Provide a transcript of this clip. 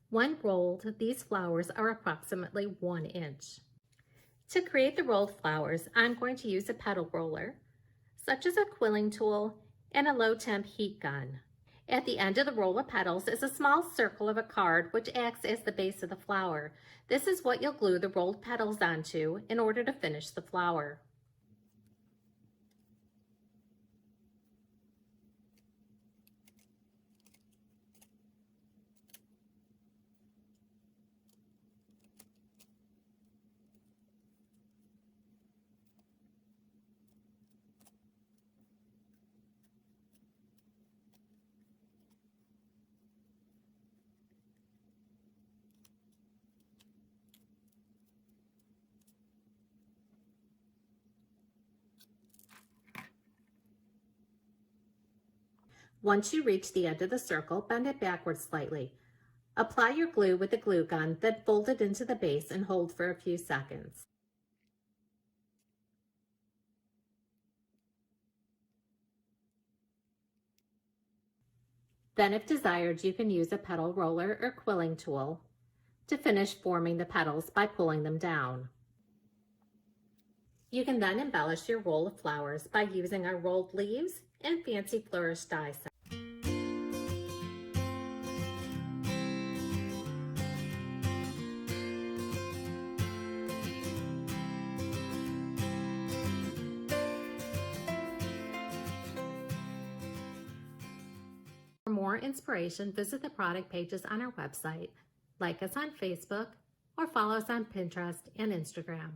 When rolled, these flowers are approximately 1 inch. To create the rolled flowers, I'm going to use a petal roller, such as a quilling tool and a low temp heat gun. At the end of the roll of petals is a small circle of a card which acts as the base of the flower. This is what you'll glue the rolled petals onto in order to finish the flower. Once you reach the end of the circle, bend it backwards slightly. Apply your glue with the glue gun, then fold it into the base and hold for a few seconds. Then if desired, you can use a petal roller or quilling tool to finish forming the petals by pulling them down. You can then embellish your roll of flowers by using our rolled leaves and fancy flourish die set. For more inspiration, visit the product pages on our website, like us on Facebook, or follow us on Pinterest and Instagram.